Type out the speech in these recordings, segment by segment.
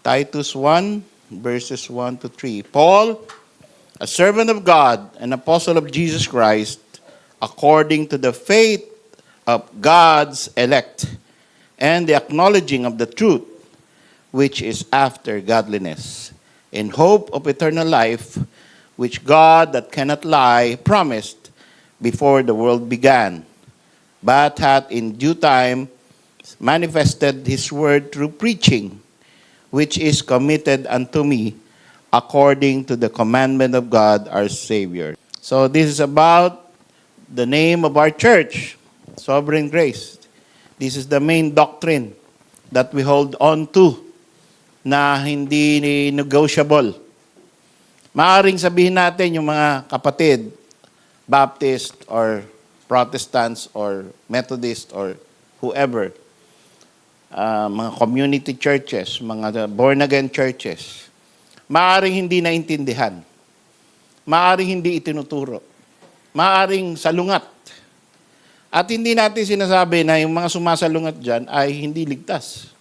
Titus 1, verses 1 to 3. Paul, a servant of God, an apostle of Jesus Christ, according to the faith of God's elect, and the acknowledging of the truth, which is after godliness, in hope of eternal life, which God that cannot lie promised before the world began, but hath in due time manifested his word through preaching, which is committed unto me according to the commandment of God our Savior. So this is about the name of our church, Sovereign Grace. This is the main doctrine that we hold on to na hindi negotiable. Maaring sabihin natin yung mga kapatid, Baptist or Protestants or Methodist or whoever, mga community churches, mga born-again churches, maaring hindi naintindihan, maaring hindi itinuturo, maaring salungat. At hindi natin sinasabi na yung mga sumasalungat dyan ay hindi ligtas.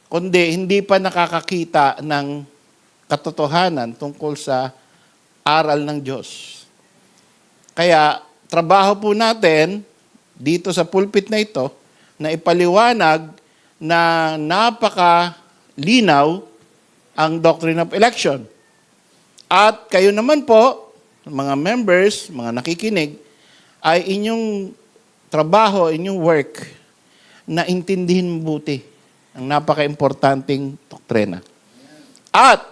Kundi hindi pa nakakakita ng katotohanan tungkol sa aral ng Diyos. Kaya, trabaho po natin dito sa pulpit na ito na ipaliwanag na napakalinaw ang doctrine of election. At kayo naman po, mga members, mga nakikinig, ay inyong trabaho, inyong work na intindihin mabuti ang napaka-importanting doktrina. At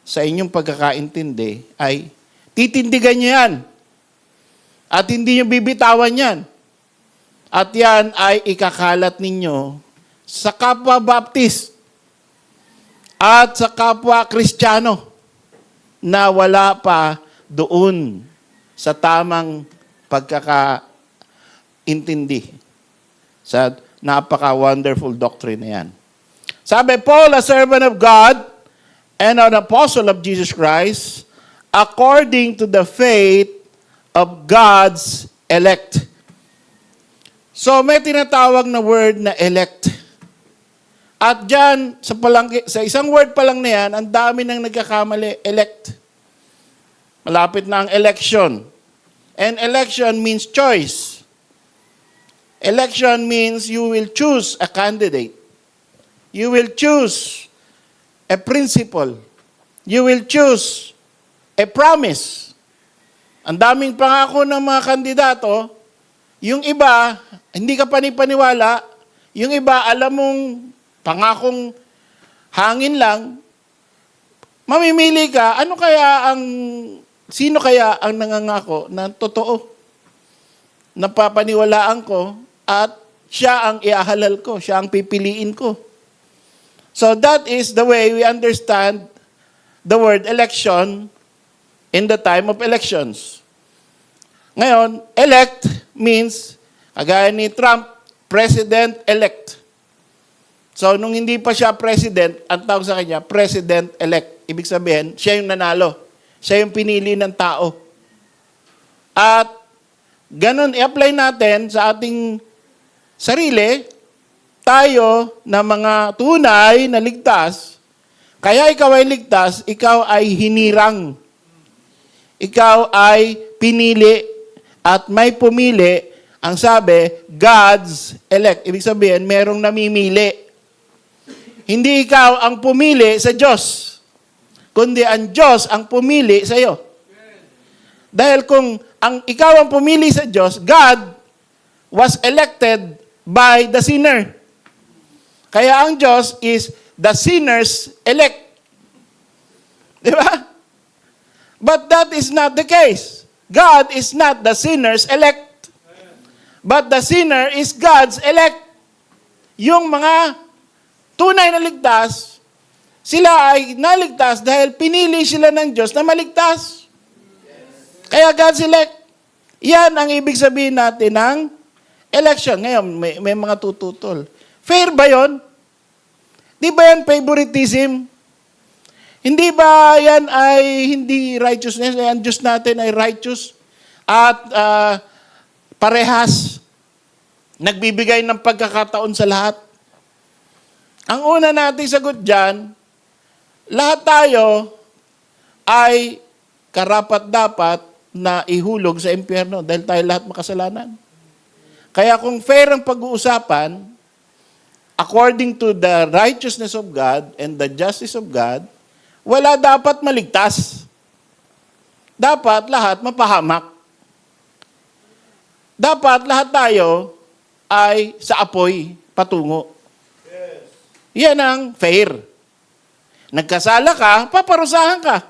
sa inyong pagkakaintindi ay titindigan nyo yan. At hindi nyo bibitawan yan. At yan ay ikakalat ninyo sa kapwa Baptist at sa kapwa Kristiyano na wala pa doon sa tamang pagkakaintindi sa napaka-wonderful doctrine na yan. Sabi, Paul, a servant of God and an apostle of Jesus Christ, according to the faith of God's elect. So, may tinatawag na word na elect. At dyan, sa isang word pa lang na yan, ang dami nang nagkakamali, elect. Malapit na ang election. And election means choice. Election means you will choose a candidate. You will choose a principle. You will choose a promise. Ang daming pangako ng mga kandidato, yung iba, hindi ka panipaniwala, yung iba, alam mong pangakong hangin lang, mamimili ka, sino kaya ang nangangako na totoo? Napapaniwalaan ko at siya ang iahalal ko, siya ang pipiliin ko. So that is the way we understand the word election in the time of elections. Ngayon, elect means, kagaya ni Trump, president-elect. So, nung hindi pa siya president, ang tawag sa kanya, president-elect. Ibig sabihin, siya yung nanalo. Siya yung pinili ng tao. At, ganun, i-apply natin sa ating sarili, tayo na mga tunay na ligtas, kaya ikaw ay ligtas, ikaw ay hinirang. Ikaw ay pinili at may pumili, ang sabi, God's elect. Ibig sabihin, merong namimili. Hindi ikaw ang pumili sa Diyos, kundi ang Diyos ang pumili sa iyo. Dahil kung ikaw ang pumili sa Diyos, God was elected by the sinner. Kaya ang Diyos is the sinner's elect. Di ba? But that is not the case. God is not the sinner's elect. But the sinner is God's elect. Yung mga tunay na ligtas, sila ay naligtas dahil pinili sila ng Diyos na maligtas. Kaya God's elect. Yan ang ibig sabihin natin ng election. Ngayon, may mga tututol. Fair ba yon? Di ba yan favoritism? Hindi ba yan ay hindi righteousness? Ang Diyos natin ay righteous at parehas. Nagbibigay ng pagkakataon sa lahat. Ang una nating sagot dyan, lahat tayo ay karapat-dapat na ihulog sa impyerno dahil tayo lahat makasalanan. Kaya kung fair ang pag-uusapan, according to the righteousness of God and the justice of God, wala dapat maligtas. Dapat lahat mapahamak. Dapat lahat tayo ay sa apoy patungo. Yan ang fair. Nagkasala ka, paparusahan ka.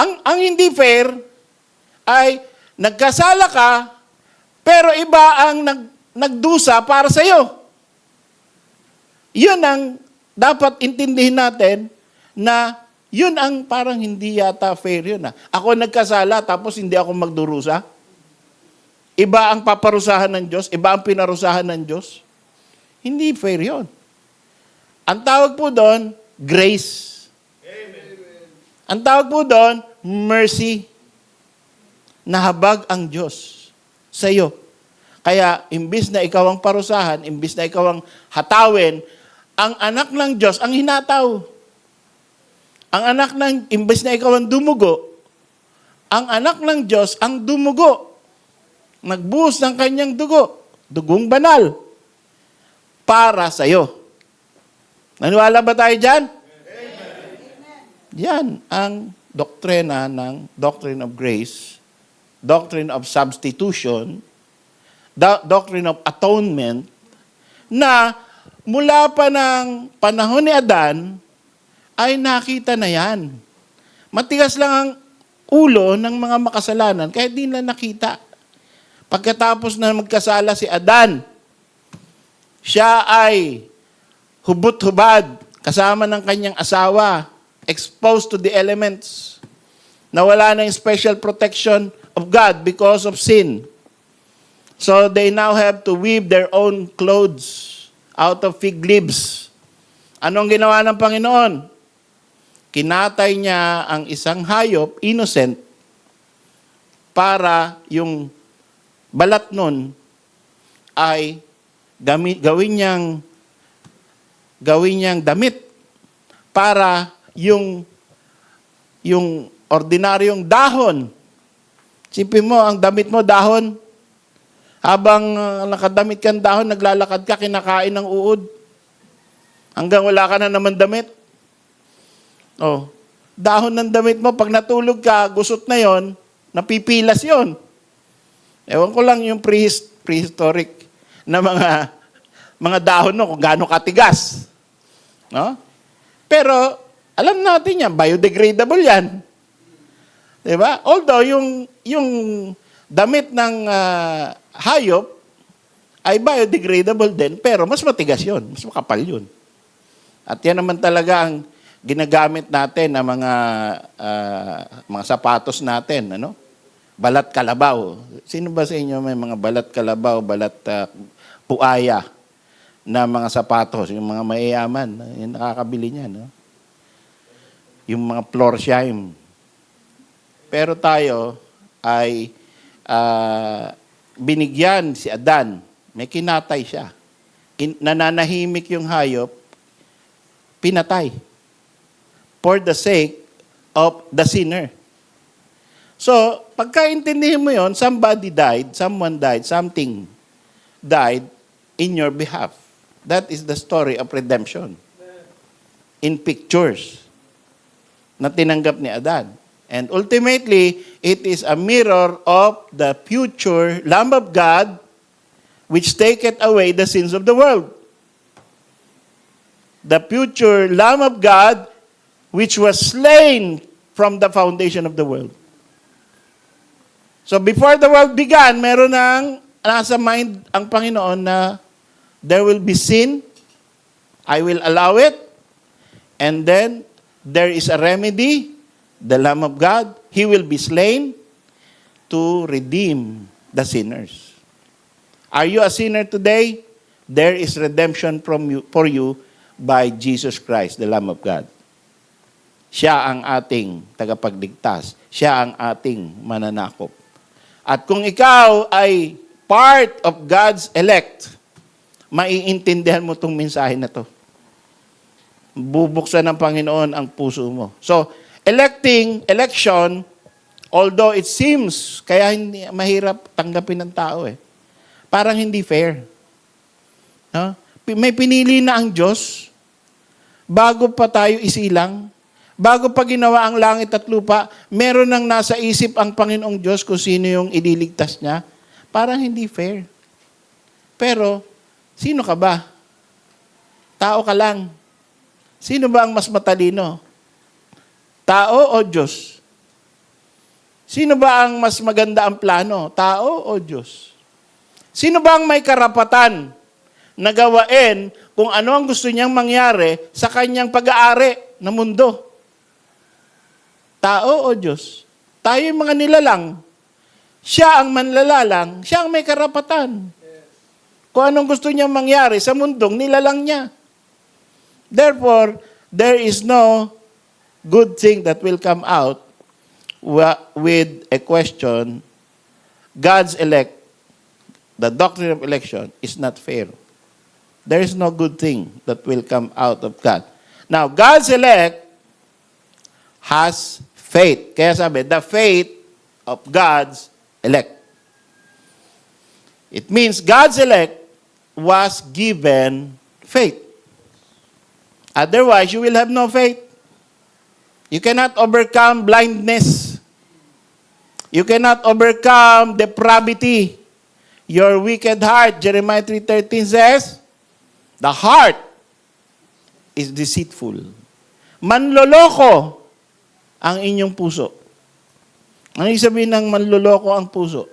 Ang hindi fair ay nagkasala ka, pero iba ang nagdusa para sa iyo. Yun ang dapat intindihin natin na yun ang parang hindi yata fair yun. Ako nagkasala tapos hindi ako magdurusa. Iba ang paparusahan ng Diyos, iba ang pinarusahan ng Diyos. Hindi fair yun. Ang tawag po doon, grace. Amen. Ang tawag po doon, mercy. Nahabag ang Diyos sa iyo. Kaya, imbis na ikaw ang parusahan, imbis na ikaw ang hatawin, ang anak ng Diyos ang hinataw. Ang anak ng, imbis na ikaw ang dumugo, ang anak ng Diyos ang dumugo. Nagbuhos ng kanyang dugo, dugong banal, para sa iyo. Naniwala ba tayo dyan? Amen. Yan ang doktrina ng doctrine of grace, doctrine of substitution, doctrine of atonement, na mula pa ng panahon ni Adan, ay nakita na yan. Matigas lang ang ulo ng mga makasalanan, kaya di na nakita. Pagkatapos na magkasala si Adan, siya ay hubot-hubad, kasama ng kanyang asawa, exposed to the elements, nawala na yung special protection of God because of sin. So they now have to weave their own clothes out of fig leaves. Anong ginawa ng Panginoon? Kinatay niya ang isang hayop, innocent, para yung balat nun ay gawin niyang damit para yung ordinaryong dahon. Sipin mo, ang damit mo dahon, habang nakadamit kang dahon, naglalakad ka, kinakain ng uod. Hanggang wala ka na naman damit. Oh, dahon ng damit mo, pag natulog ka, gusot na yon, napipilas yon. Ewan ko lang yung prehistoric na mga dahon no, kung gaano katigas. No? Pero, alam natin yan, biodegradable yan. Diba? Although, yung damit ng hayop ay biodegradable din, pero mas matigas yun, mas makapal yun. At yan naman talaga ang ginagamit natin na mga sapatos natin, ano? Balat kalabaw. Sino ba sa inyo may mga balat kalabaw, balat puaya na mga sapatos, yung mga mayayaman, yung nakakabili niyan, no? Yung mga Florsheim. Pero tayo ay binigyan si Adan, may kinatay siya. Nananahimik yung hayop, pinatay. For the sake of the sinner. So, pagkaintindihin mo yon, somebody died, someone died, something died in your behalf. That is the story of redemption. In pictures na tinanggap ni Adan. And ultimately, it is a mirror of the future Lamb of God which taketh away the sins of the world. The future Lamb of God which was slain from the foundation of the world. So before the world began, meron nang nasa mind ang Panginoon na there will be sin, I will allow it, and then there is a remedy, the Lamb of God, He will be slain to redeem the sinners. Are you a sinner today? There is redemption for you by Jesus Christ, the Lamb of God. Siya ang ating tagapagligtas. Siya ang ating mananakop. At kung ikaw ay part of God's elect, maiintindihan mo itong mensahe na to. bubuksan ng Panginoon ang puso mo. So, election, although it seems, kaya hindi mahirap tanggapin ng tao parang hindi fair. No? May pinili na ang Diyos bago pa tayo isilang. Bago pa ginawa ang langit at lupa, meron nang nasa isip ang Panginoong Diyos kung sino yung ililigtas niya. Parang hindi fair. Pero, sino ka ba? Tao ka lang. Sino ba ang mas matalino? Tao o Diyos? Sino ba ang mas maganda ang plano? Tao o Diyos? Sino ba ang may karapatan na gawain kung ano ang gusto niyang mangyari sa kanyang pag-aari ng mundo? Tao o Diyos? Tayo yung mga nilalang. Siya ang manlalalang, siya ang may karapatan. Kung anong gusto niyang mangyari sa mundong nilalang niya. Therefore, there is no good thing that will come out with a question, God's elect, the doctrine of election is not fair. There is no good thing that will come out of God. Now, God's elect has faith. Kaya sabi, the faith of God's elect. It means God's elect was given faith. Otherwise, you will have no faith. You cannot overcome blindness. You cannot overcome depravity. Your wicked heart, Jeremiah 3:13 says, the heart is deceitful. Manloloko ang inyong puso. Ano yung sabihin ng manloloko ang puso?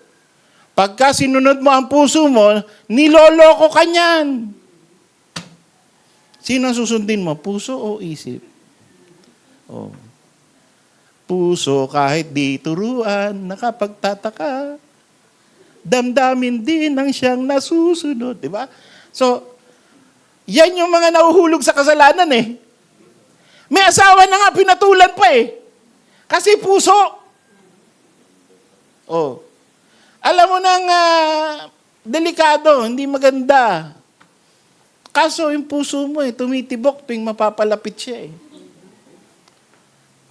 Pagka sinunod mo ang puso mo, niloloko ka niyan. Sino ang susundin mo? Puso o isip? Oh. Puso kahit di turuan, nakapagtataka. Damdamin din ang siyang nasusunod. Diba? So, yan yung mga nahuhulog sa kasalanan May asawa na nga, pinatulan pa Kasi puso. Oh. Alam mo nang delikado, hindi maganda. Kaso yung puso mo tumitibok tuwing mapapalapit siya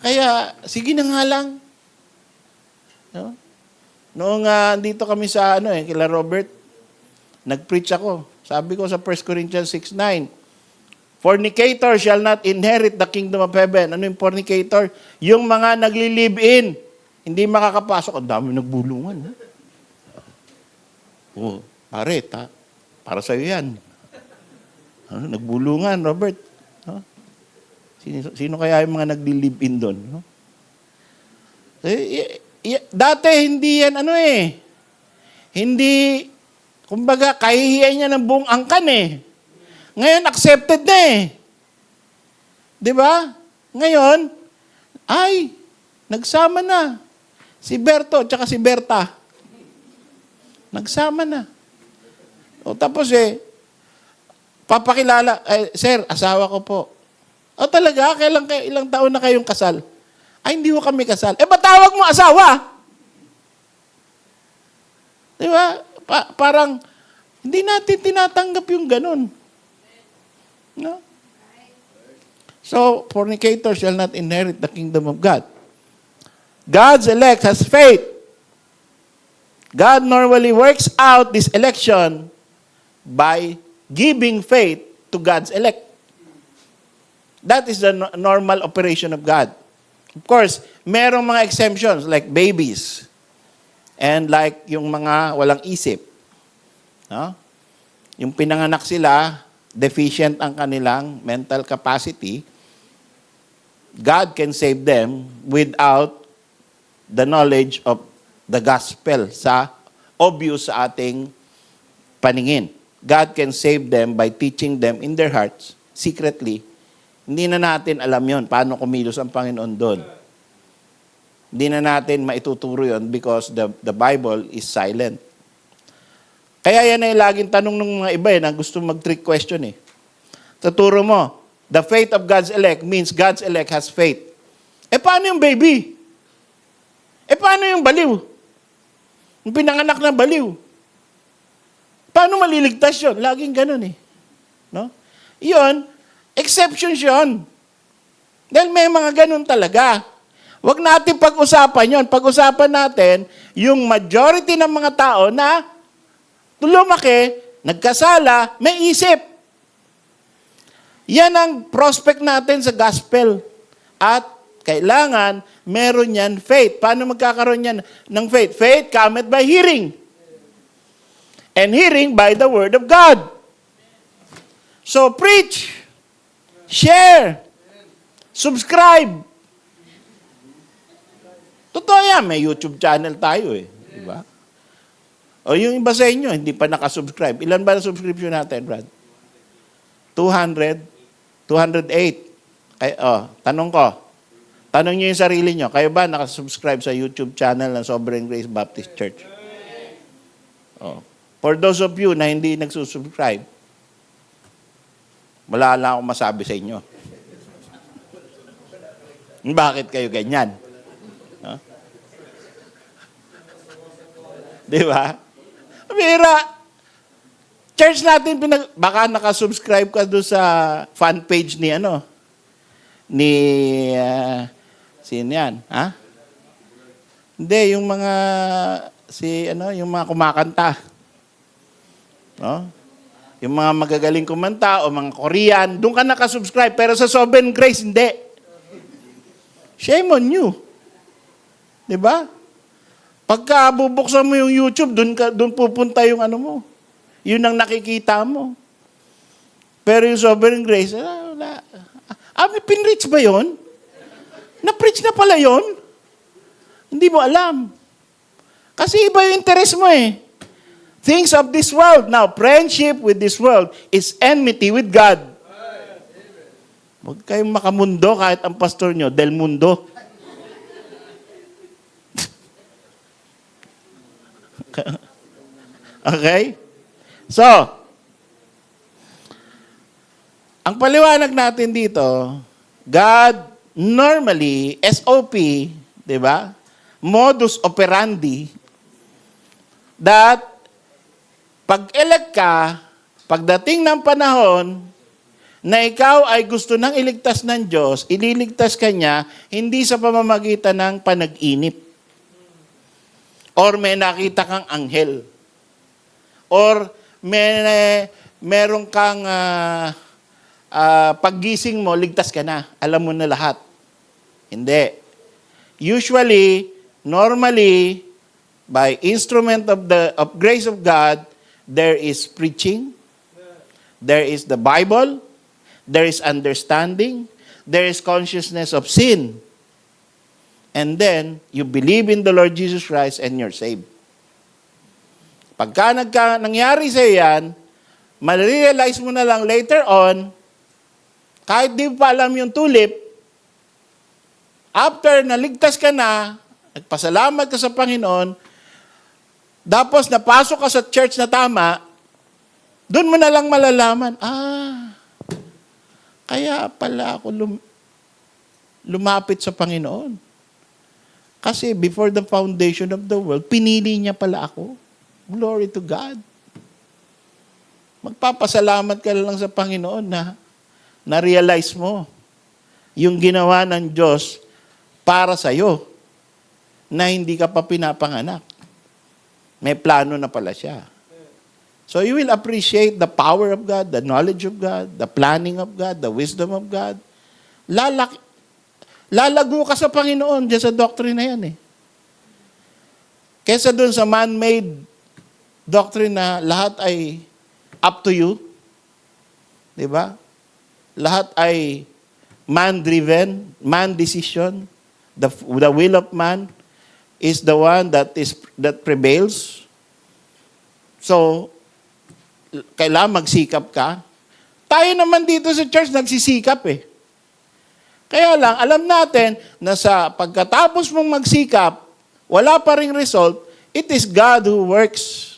Kaya, sige na nga lang. No? Noong dito kami sa kila Robert, nag-preach ako. Sabi ko sa 1 Corinthians 6:9, fornicator shall not inherit the kingdom of heaven. Ano yung fornicator? Yung mga nagli-live-in, hindi makakapasok. Ang dami nagbulungan. Oh, pare, para sa'yo yan. Nagbulungan, Robert. Sino kaya yung mga nagli-live-in doon? Dati hindi yan Hindi, kumbaga, kahihiyan niya ng buong angkan Ngayon, accepted na Di ba? Ngayon, nagsama na. Si Berto, tsaka si Berta. Nagsama na. O tapos papakilala, sir, asawa ko po. O talaga, ilang taon na kayong kasal? Ay, hindi ko kami kasal. Ba't tawag mo asawa? Di ba? Parang, hindi natin tinatanggap yung ganun. No? So, fornicator shall not inherit the kingdom of God. God's elect has faith. God normally works out this election by giving faith to God's elect. That is the normal operation of God. Of course, merong mga exemptions like babies and like yung mga walang isip. No? Yung pinanganak sila, deficient ang kanilang mental capacity, God can save them without the knowledge of the gospel sa obvious sa ating paningin. God can save them by teaching them in their hearts, secretly. Hindi na natin alam yon paano kumilos ang Panginoon doon. Hindi na natin maituturo yon because the Bible is silent. Kaya yan ay laging tanong ng mga iba na gusto mag-trick question Tuturo mo, the faith of God's elect means God's elect has faith. Paano yung baby? Paano yung baliw? Yung pinanganak na baliw. Paano maliligtas yun? Laging ganun No? Iyon, Exceptions yun. Dahil may mga ganun talaga. Huwag natin pag-usapan yon. Pag-usapan natin yung majority ng mga tao na lumaki, nagkasala, may isip. Yan ang prospect natin sa gospel. At kailangan meron yan faith. Paano magkakaroon yan ng faith? Faith cometh by hearing. And hearing by the word of God. So preach, share, subscribe. Totoo yan, may YouTube channel tayo eh. Diba? O yung iba sa inyo, hindi pa nakasubscribe. Ilan ba na subscription natin, Brad? 200? 208? Tanong ko. Tanong nyo yung sarili nyo. Kayo ba nakasubscribe sa YouTube channel ng Sovereign Grace Baptist Church? For those of you na hindi nagsusubscribe, wala lang akong masabi sa inyo. Bakit kayo ganyan? Di ba? Mira, church natin, baka nakasubscribe ka doon sa fan page ni sino yan? Ha? Hindi, yung mga, yung mga kumakanta. No? Yung mga magagaling kumanta o mga Korean, doon ka nakasubscribe. Pero sa Sovereign Grace, hindi. Shame on you. Di ba? Pagka bubuksan mo yung YouTube, doon pupunta yung mo. Yun ang nakikita mo. Pero yung Sovereign Grace, wala. May pinreach ba yun? Na-preach na pala yun? Hindi mo alam. Kasi iba yung interest mo eh. Things of this world. Now, friendship with this world is enmity with God. Huwag kayong makamundo kahit ang pastor nyo, del mundo. Okay? So, ang paliwanag natin dito, God normally, SOP, di ba? Modus operandi, that pag-elect ka, pagdating ng panahon na ikaw ay gusto nang iligtas ng Diyos, ililigtas ka niya, hindi sa pamamagitan ng panag-inip. Or may nakita kang anghel. Or meron kang paggising mo, ligtas ka na. Alam mo na lahat. Hindi. Usually, normally, by instrument of grace of God, there is preaching, there is the Bible, there is understanding, there is consciousness of sin. And then, you believe in the Lord Jesus Christ and you're saved. Pagka nangyari sa'yo yan, ma-realize mo na lang later on, kahit di pa alam yung tulip, after naligtas ka na, nagpasalamat ka sa Panginoon, tapos napasok ka sa church na tama, doon mo na lang malalaman, kaya pala ako lumapit sa Panginoon. Kasi before the foundation of the world, pinili niya pala ako. Glory to God. Magpapasalamat ka lang sa Panginoon na na-realize mo yung ginawa ng Diyos para sa'yo na hindi ka pa pinapanganak. May plano na pala siya. So you will appreciate the power of God, the knowledge of God, the planning of God, the wisdom of God. Lalago ka sa Panginoon dyan sa doctrine na yan eh. Kesa dun sa man-made doctrine na lahat ay up to you. Diba? Lahat ay man-driven, man-decision. The will of man is the one that prevails. So, kailangan magsikap ka. Tayo naman dito sa church nagsisikap eh. Kaya lang, alam natin na sa pagkatapos mong magsikap, wala pa ring result, it is God who works.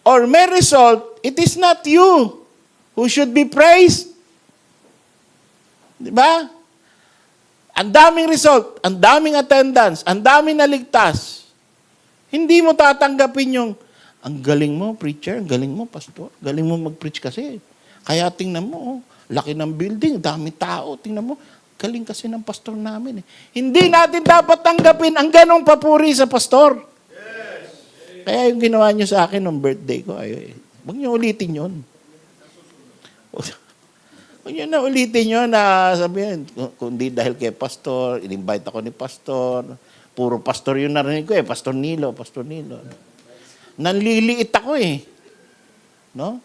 Or may result, it is not you who should be praised. Diba? Ang daming result, ang daming attendance, ang daming naligtas. Hindi mo tatanggapin yung, ang galing mo, preacher, ang galing mo, pastor, galing mo mag-preach kasi. Kaya tingnan mo, laki ng building, dami tao. Tingnan mo, galing kasi ng pastor namin. Hindi natin dapat tanggapin ang ganong papuri sa pastor. Kaya yung ginawa niyo sa akin nung birthday ko, huwag niyo ulitin yun. Huwag niyo na ulitin yun na sabihin, kundi dahil kay pastor, in-invite ako ni pastor, puro pastor yun narinig ko Pastor Nilo. Nanliliit ako No?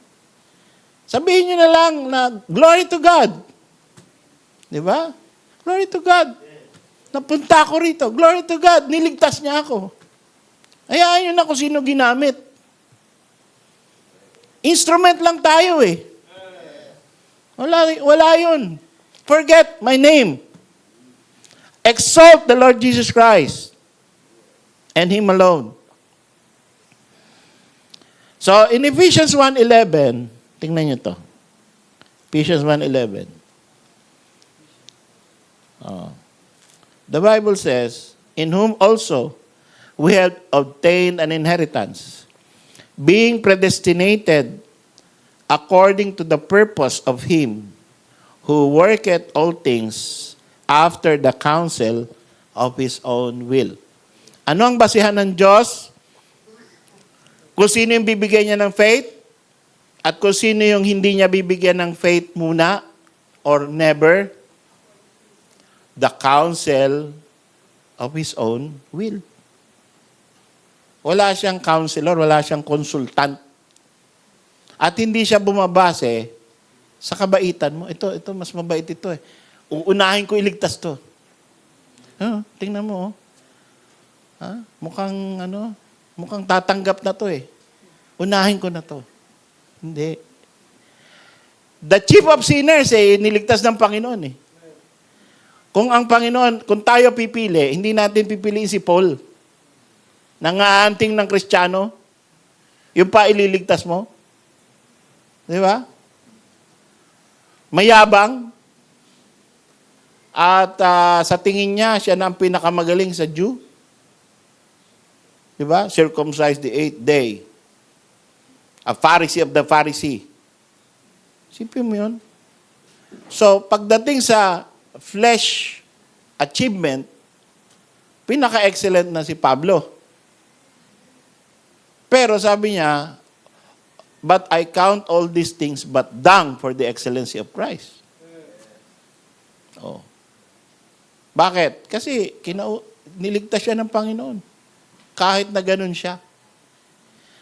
Sabihin niyo na lang na, glory to God. Di ba? Glory to God. Napunta ako rito. Glory to God. Niligtas niya ako. Hayaan niyo na kung sino ginamit. Instrument lang tayo Wala yun. Forget my name. Exalt the Lord Jesus Christ and Him alone. So, in Ephesians 1:11, tingnan niyo to. Ephesians 1:11. The Bible says, in whom also we have obtained an inheritance, being predestinated according to the purpose of Him who worketh all things after the counsel of His own will. Ano ang basihan ng Diyos? Kung sino yung bibigyan niya ng faith, at kung sino yung hindi niya bibigyan ng faith muna, or never, the counsel of His own will. Wala siyang counselor, wala siyang consultant. At hindi siya bumabase sa kabaitan mo. Ito, mas mabait ito Uunahin ko iligtas to. Tingnan mo. Mukhang tatanggap na to Unahin ko na to. Hindi. The chief of sinners niligtas ng Panginoon Kung ang Panginoon, kung tayo pipili, hindi natin pipiliin si Paul. Nangaanting ng Kristiyano. Yung pa ililigtas mo. Di ba? Mayabang. At sa tingin niya, siya na ang pinakamagaling sa Jew. Di ba? Circumcised the 8th day. A Pharisee of the Pharisee. Sipin mo yun. So, pagdating sa flesh achievement, pinaka-excellent na si Pablo. Pero sabi niya, but I count all these things but dung for the excellency of Christ. Bakit? Kasi niligtas siya ng Panginoon. Kahit na ganun siya.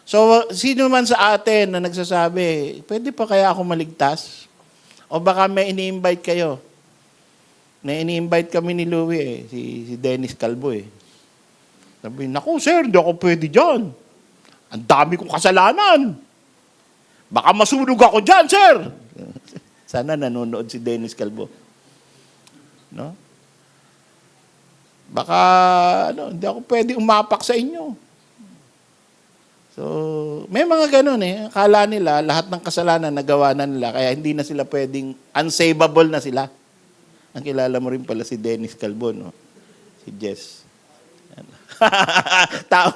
So, sino man sa atin na nagsasabi, pwede pa kaya ako maligtas? O baka may ini-invite kayo. Ini-invite kami ni Louie si Dennis Calvo Sabi, naku sir, hindi ako pwede dyan. Ang dami kong kasalanan. Baka masunog ako dyan, sir. Sana nanonood si Dennis Calvo. No? Baka, hindi ako pwede umapak sa inyo. So, may mga ganun Akala nila, lahat ng kasalanan nagawa na nila, kaya hindi na sila pwedeng, unsavable na sila. Ang kilala mo rin pala si Dennis Calvo, no? Si Jess. Tao.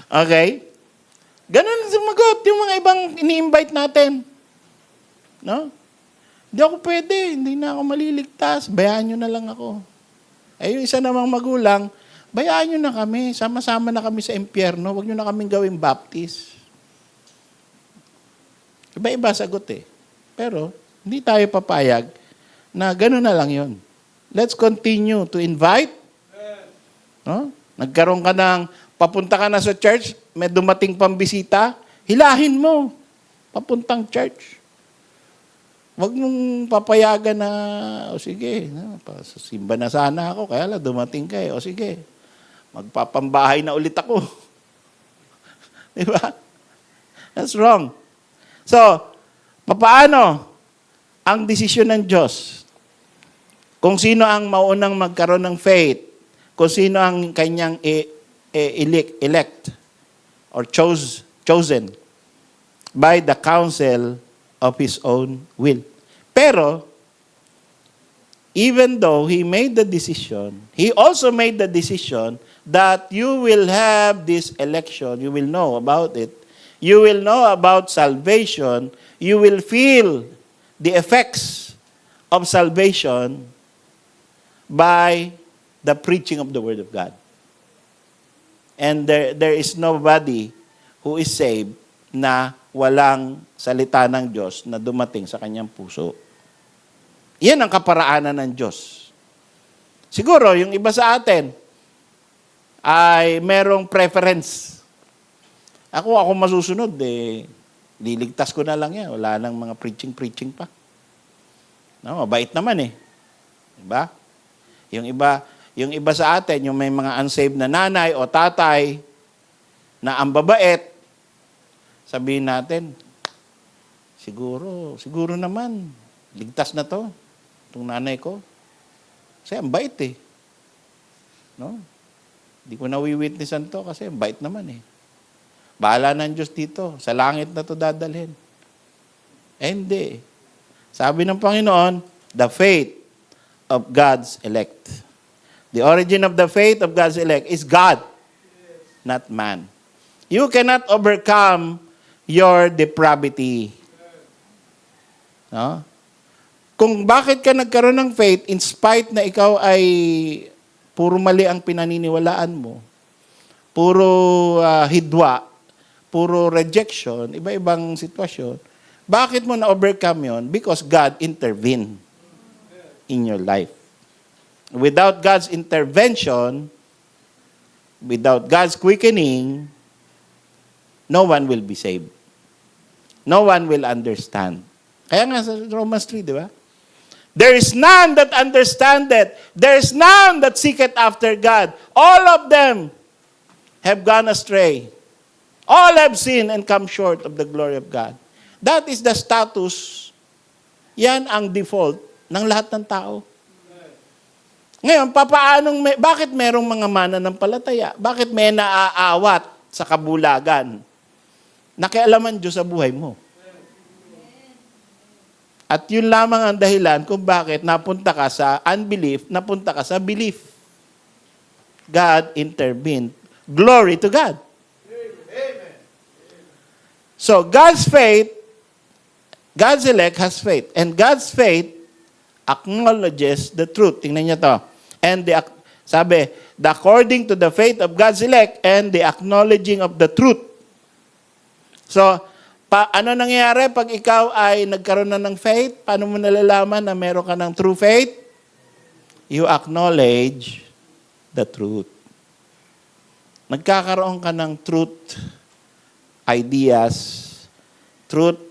Okay? Ganun sumagot yung mga ibang ini-invite natin. No? Hindi ako pwede, hindi na ako maliligtas, bayaan nyo na lang ako. Yung isa namang magulang, bayaan nyo na kami, sama-sama na kami sa impyerno, huwag nyo na kaming gawing baptist. Iba-iba sagot Pero, hindi tayo papayag na gano'n na lang yon. Let's continue to invite. No? Nagkaroon ka papunta ka na sa church, may dumating pang bisita, hilahin mo, papuntang church. Huwag mong papayagan na, sige, simba na sana ako, kaya lang dumating ka sige, magpapambahay na ulit ako. Di ba? That's wrong. So, papaano ang desisyon ng Diyos? Kung sino ang maunang magkaroon ng faith, kung sino ang kanyang elect or chosen by the counsel of His own will. Pero, even though He made the decision, He also made the decision that you will have this election, you will know about it, You will know about salvation. You will feel the effects of salvation by the preaching of the Word of God. And there is nobody who is saved na walang salita ng Diyos na dumating sa kanyang puso. Yan ang kaparaanan ng Diyos. Siguro, yung iba sa atin ay merong preference. Ako masusunod, liligtas ko na lang yan. Wala nang mga preaching pa. No, mabait naman eh. Diba? Yung iba sa atin, yung may mga unsaved na nanay o tatay na ang babait, sabihin natin, siguro naman, ligtas na to, itong nanay ko. Kasi ang bait eh. No? Hindi ko nawiwitnessan to kasi ang bait naman eh. Bahala ng Diyos dito. Sa langit na to dadalhin. Hindi. Sabi ng Panginoon, the faith of God's elect. The origin of the faith of God's elect is God, not man. You cannot overcome your depravity. No? Kung bakit ka nagkaroon ng faith in spite na ikaw ay puro mali ang pinaniniwalaan mo, puro hidwa, puro rejection, iba-ibang sitwasyon, bakit mo na-overcome yon? Because God intervened in your life. Without God's intervention, without God's quickening, no one will be saved. No one will understand. Kaya nga sa Romans 3, di ba? There is none that understandeth. There is none that seeketh after God. All of them have gone astray. All have sinned and come short of the glory of God. That is the status. Yan ang default ng lahat ng tao. Ngayon, bakit merong mga mananampalataya? Bakit may naaawat sa kabulagan? Nakialaman Diyos sa buhay mo. At yun lamang ang dahilan kung bakit napunta ka sa unbelief, napunta ka sa belief. God intervened. Glory to God. Amen. So, God's faith, God's elect has faith. And God's faith acknowledges the truth. Tingnan niyo to. And sabi, according to the faith of God's elect and the acknowledging of the truth. So, ano nangyayari pag ikaw ay nagkaroon na ng faith? Paano mo nalalaman na meron ka ng true faith? You acknowledge the truth. Nagkakaroon ka ng truth ideas, truth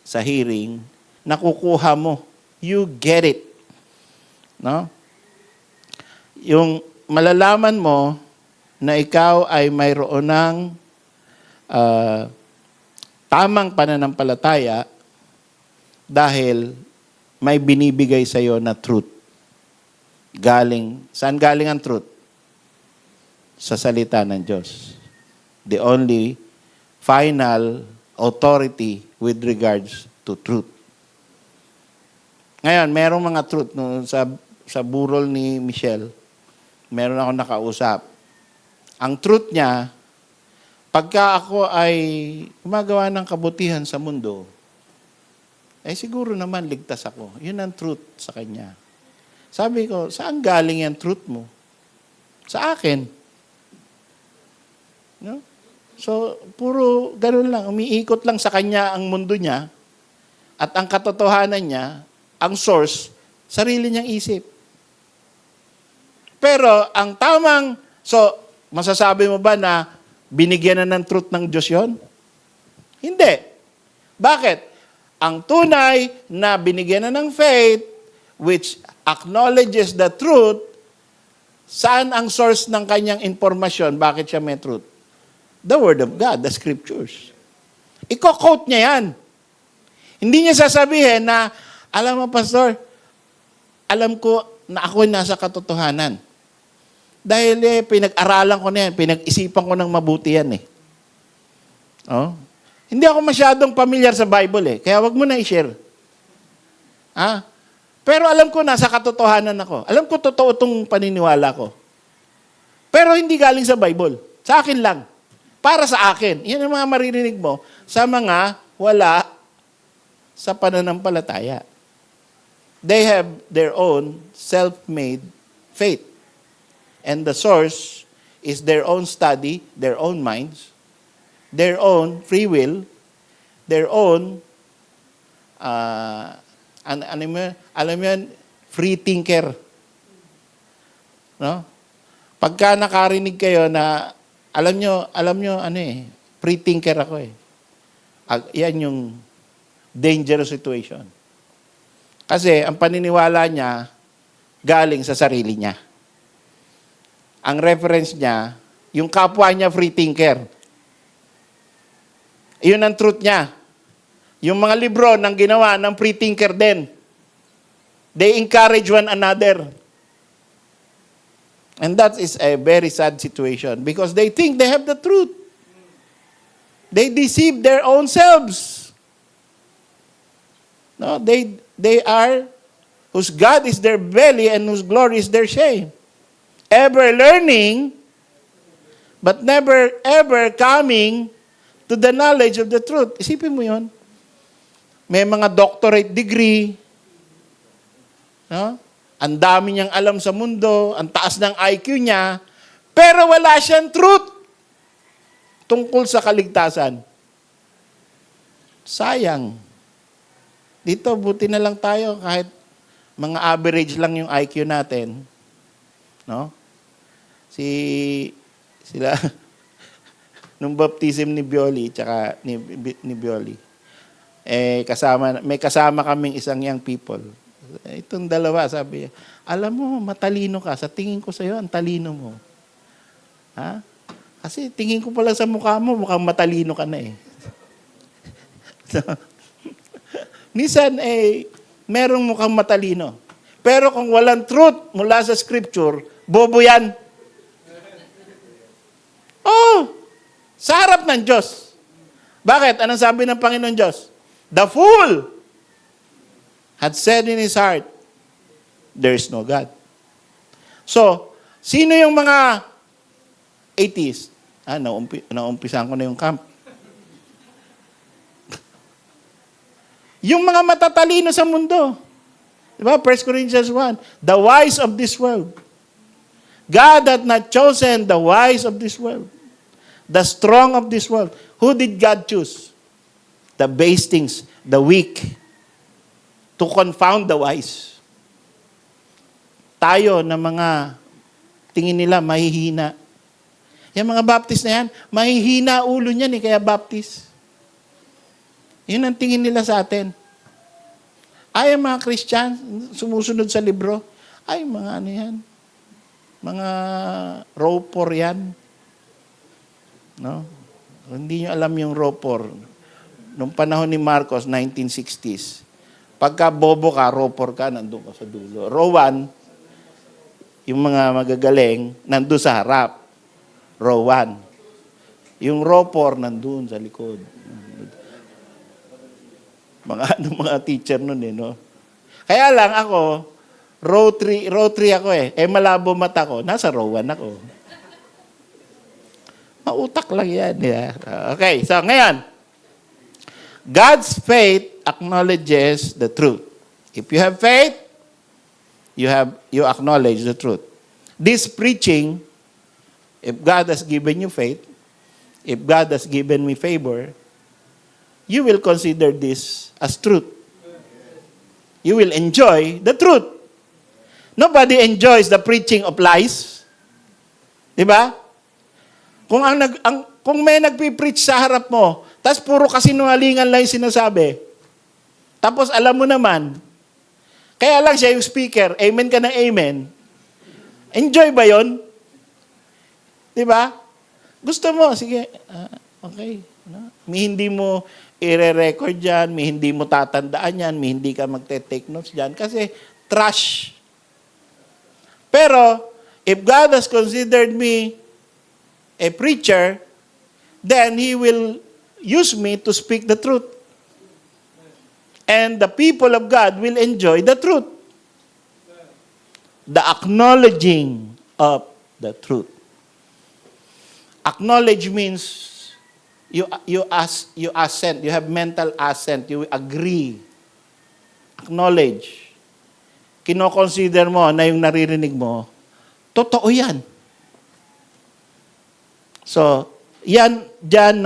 sa hearing, nakukuha mo. You get it. No? Yung malalaman mo na ikaw ay mayroon ng tamang pananampalataya dahil may binibigay sa iyo na truth. Saan galing ang truth? Sa salita ng Diyos. The only final authority with regards to truth. Ngayon, merong mga truth. No, sa burol ni Michelle, meron ako nakausap. Ang truth niya, pagka ako ay gumagawa ng kabutihan sa mundo, siguro naman ligtas ako. Yun ang truth sa kanya. Sabi ko, saan galing yung truth mo? Sa akin. No? So, puro ganun lang. Umiikot lang sa kanya ang mundo niya at ang katotohanan niya, ang source, sarili niyang isip. Pero, ang tamang, masasabi mo ba na binigyan na ng truth ng Diyos yun? Hindi. Bakit? Ang tunay na binigyan na ng faith, which acknowledges the truth, saan ang source ng kanyang informasyon? Bakit siya may truth? The Word of God, the Scriptures. Iko-quote niya yan. Hindi niya sasabihin na, alam mo, Pastor, alam ko na ako'y nasa katotohanan. Dahil pinag-aralan ko na yan, pinag-isipan ko ng mabuti yan eh. Oh? Hindi ako masyadong familiar sa Bible kaya wag mo na i-share. Pero alam ko nasa katotohanan ako. Alam ko totoo itong paniniwala ko. Pero hindi galing sa Bible. Sa akin lang. para sa akin. Yan ang mga maririnig mo sa mga wala sa pananampalataya. They have their own self-made faith. And the source is their own study, their own minds, their own free will, their own, alam mo yan, free thinker. No? Pagka nakarinig kayo na, alam nyo, free thinker ako eh. Yan yung dangerous situation. Kasi ang paniniwala niya, galing sa sarili niya. Ang reference niya, yung kapwa niya free thinker. Iyon ang truth niya. Yung mga libro ng ginawa ng free thinker din. They encourage one another. And that is a very sad situation because they think they have the truth. They deceive their own selves. No, they are whose God is their belly and whose glory is their shame. Ever learning, but never ever coming to the knowledge of the truth. Isipin mo yun. May mga doctorate degree. No? Ang dami niyang alam sa mundo, ang taas ng IQ niya, pero wala siyang truth tungkol sa kaligtasan. Sayang. Dito, buti na lang tayo kahit mga average lang yung IQ natin. No? Sila, nung baptism ni Bioli, tsaka ni Bioli, may kasama kaming isang young people. Itong dalawa, sabi, alam mo, matalino ka. Sa tingin ko sa'yo, ang talino mo. Ha? Kasi tingin ko pala sa mukha mo, mukhang matalino ka na eh. So, minsan, merong mukhang matalino. Pero kung walang truth mula sa scripture, bobo yan. Oh! Sa harap ng Diyos. Bakit? Anong sabi ng Panginoon Diyos? The fool had said in his heart, there is no God. So, sino yung mga atheists? Naumpisan ko na yung camp. Yung mga matatalino sa mundo. Diba? 1 Corinthians 1. The wise of this world. God hath not chosen the wise of this world. The strong of this world. Who did God choose? The base things, the weak. To confound the wise. Tayo na mga tingin nila mahihina. Yung mga Baptist na yan, mahihina ulo niyan kaya Baptist. Yun ang tingin nila sa atin. Ay, mga Christian, sumusunod sa libro, ay, mga ano yan, mga ropor yan. No? Hindi nyo alam yung ropor. Noong panahon ni Marcos, 1960s, pagka bobo ka, ropor ka, nandun ka sa dulo. Row 1, yung mga magagaling, nandun sa harap. Row 1. Yung ropor, nandun sa likod. Mga teacher nun no? Kaya lang ako, row 3 ako malabo mata ko, nasa row 1 ako. Mautak lang yan. Yeah. Okay, so ngayon, God's faith acknowledges the truth. If you have faith, you acknowledge the truth. This preaching, if God has given you faith, if God has given me favor, you will consider this as truth. You will enjoy the truth. Nobody enjoys the preaching of lies. Diba? Kung may nagpipreach sa harap mo, tas puro kasinungalingan lang yung sinasabi, tapos alam mo naman, kaya lang siya yung speaker, amen ka ng amen, enjoy ba yon? Diba? Gusto mo, sige, okay. No? May hindi mo i-record yan, may hindi mo tatandaan yan, may hindi ka magte-take notes dyan, kasi trash. Pero, if God has considered me a preacher, then He will use me to speak the truth. And the people of God will enjoy the truth. The acknowledging of the truth. Acknowledge means you assent, you have mental assent, you agree, acknowledge. Kino-consider mo na yung naririnig mo, totoo yan. So, diyan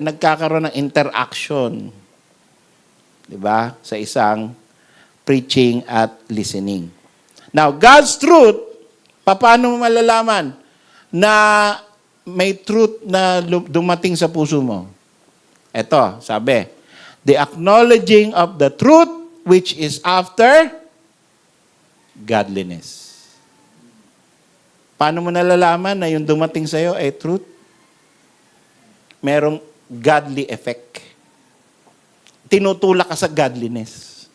nagkakaroon ng interaction. 'Di ba? Sa isang preaching at listening. Now, God's truth, paano mo malalaman na may truth na dumating sa puso mo? Ito, sabi, the acknowledging of the truth which is after godliness. Paano mo nalalaman na yung dumating sa'yo ay truth? Merong godly effect. Tinutulak ka sa godliness.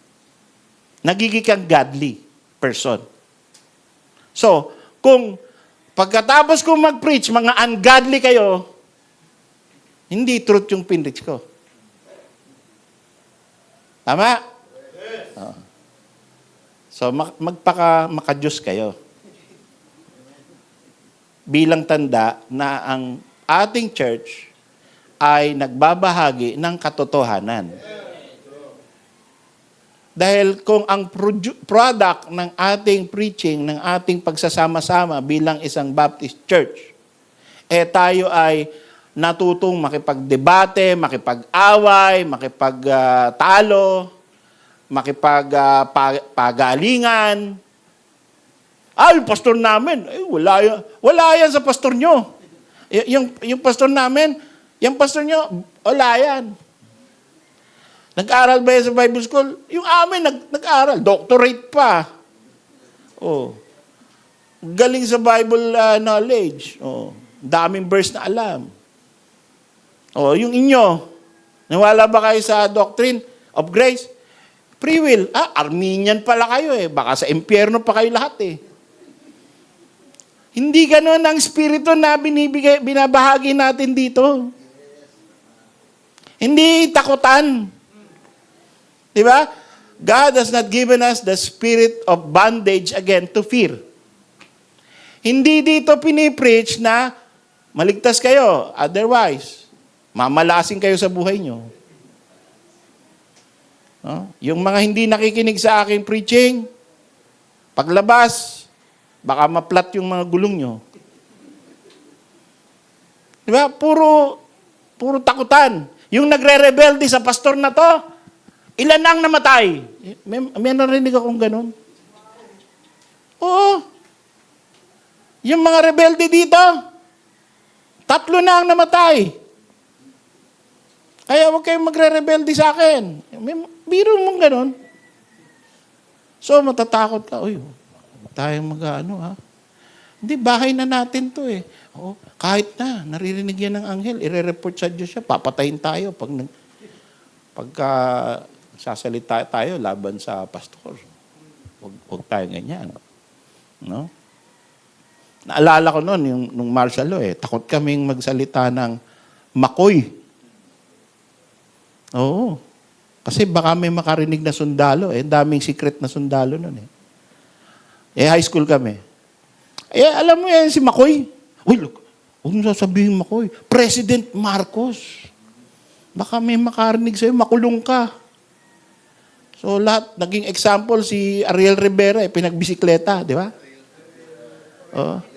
Nagiging kang godly person. So, kung pagkatapos kong mag-preach, mga ungodly kayo, hindi truth yung pinrich ko. Tama? Oh. So, maka-Diyos kayo. Bilang tanda na ang ating church ay nagbabahagi ng katotohanan. Dahil kung ang product ng ating preaching, ng ating pagsasama-sama bilang isang Baptist church, tayo ay natutong makipagdebate, makipag-away, makipagtalo, makipagpagalingan. Yung pastor namin, wala yan sa pastor nyo. Yung pastor namin, yung pastor nyo, wala yan. Nag-aral ba yan sa Bible School? Yung amin, nag-aral. Doctorate pa. Oh. Galing sa Bible knowledge. Oh. Daming verse na alam. Oh, yung inyo, nawala ba kayo sa doctrine of grace? Free will. Arminian pala kayo eh. Baka sa impyerno pa kayo lahat eh. Hindi ganoon ang spirito na binabahagi natin dito. Hindi takutan. Diba? God has not given us the spirit of bondage again to fear. Hindi dito pinipreach na maligtas kayo. Otherwise, mamalasing kayo sa buhay nyo. No? Yung mga hindi nakikinig sa aking preaching, paglabas, baka maplat yung mga gulong nyo. Diba? Puro takutan. Yung nagre-rebelde sa pastor na to, ilan ang namatay? May narinig akong ganun. Oo. Yung mga rebelde dito, 3 na ang namatay. Kaya huwag kayong magre-rebelde sa akin. Biro mong ganun. So, matatakot ka. Uy, tayong ha? Hindi, bahay na natin to eh. Oo, kahit na, naririnig yan ng anghel, ire-report sa Diyos siya, papatayin tayo pagka sasalita tayo laban sa pastor. Huwag tayo ganyan. No? Naalala ko noon, nung martial law takot kaming magsalita ng makoy. Oo. Kasi baka may makarinig na sundalo daming secret na sundalo noon high school kami. Alam mo yan si Makoy. Uy, look, huwag mo sasabihin Makoy. President Marcos. Baka may makarinig sa'yo, makulong ka. So lahat, naging example si Ariel Rivera, pinagbisikleta, di ba?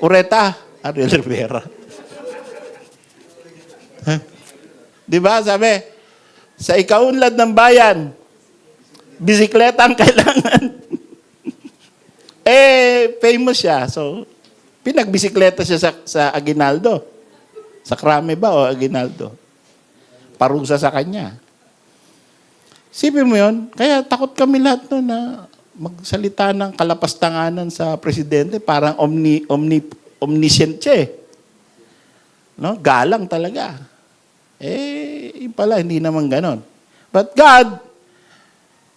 Ureta, Ariel Rivera. Di ba, sabi, sa ikaunlad ng bayan, bisikleta ang kailangan. Famous siya. So, pinagbisikleta siya sa Aguinaldo. Sa Krame ba o Aguinaldo? Parusa sa kanya. Sipin mo yun, kaya takot kami lahat no na magsalita ng kalapastanganan sa presidente, parang omniscient siya No? Galang talaga. Yun pala, hindi naman ganon. But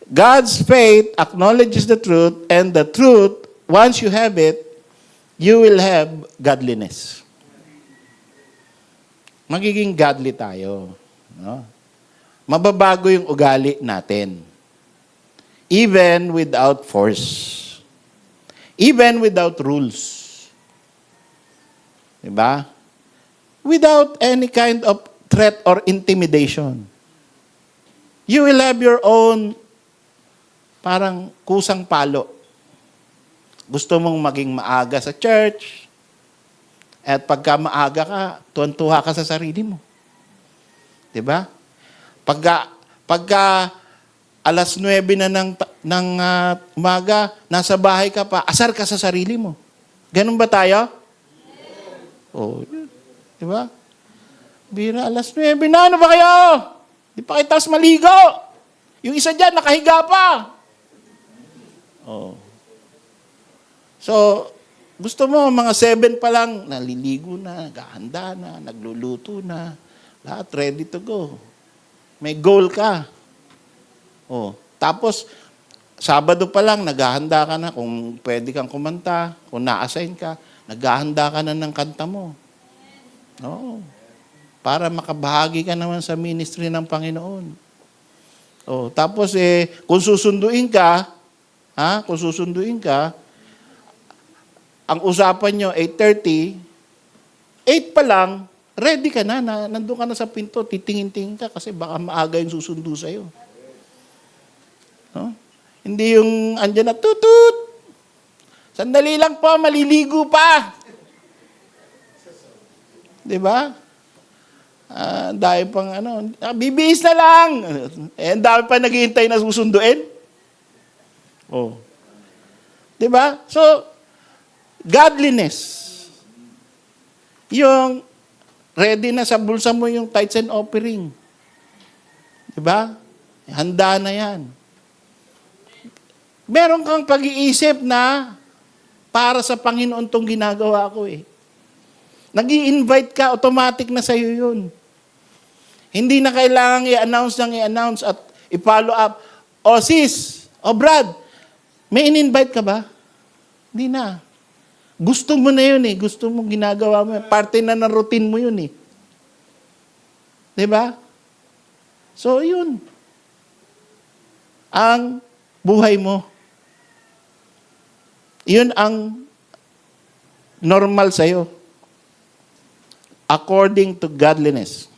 God's faith acknowledges the truth, and the truth, once you have it, you will have godliness. Magiging godly tayo. No? Mababago yung ugali natin. Even without force. Even without rules. Diba? without any kind of threat or intimidation. You will have your own parang kusang palo. Gusto mong maging maaga sa church, at pagka maaga ka, tuwan-tuwa ka sa sarili mo. Diba? Pagka alas 9 na ng umaga, nasa bahay ka pa, asar ka sa sarili mo. Ganun ba tayo? Oh, yun. Diba? Bira, alas 9 na, ano ba kayo? Di pa kayo taas maligo. Yung isa dyan, nakahiga pa. Oh. So, gusto mo, mga 7 pa lang, naliligo na, naghahanda na, nagluluto na, lahat ready to go. May goal ka. Oh. Tapos, Sabado pa lang, naghahanda ka na kung pwede kang kumanta, kung na-assign ka, naghahanda ka na ng kanta mo. No. Para makabahagi ka naman sa ministry ng Panginoon. Oh, tapos kung susunduin ka, ang usapan nyo 8:30, 8 pa lang, ready ka na, nandun ka na sa pinto, titingin-tingin ka kasi baka maaga yung susundo sa'yo. No? Hindi yung andyan na tutut. Sandali lang po, maliligo pa. Diba? Dahil pang bibihis na lang. Ang dami pa naghihintay na susunduin. Oh. Diba? So, godliness. Yung ready na sa bulsa mo yung tithes and offering. Diba? Handa na yan. Meron kang pag-iisip na para sa Panginoon tong ginagawa ko eh. Nag-i-invite ka, automatic na sa'yo yun. Hindi na kailangang i-announce at i-follow up. O sis, o Brad, may in-invite ka ba? Hindi na. Gusto mo na yun eh. Gusto mo, ginagawa mo. Parte na ng routine mo yun eh. Diba? So, yun. Ang buhay mo. Yun ang normal sa'yo. According to godliness.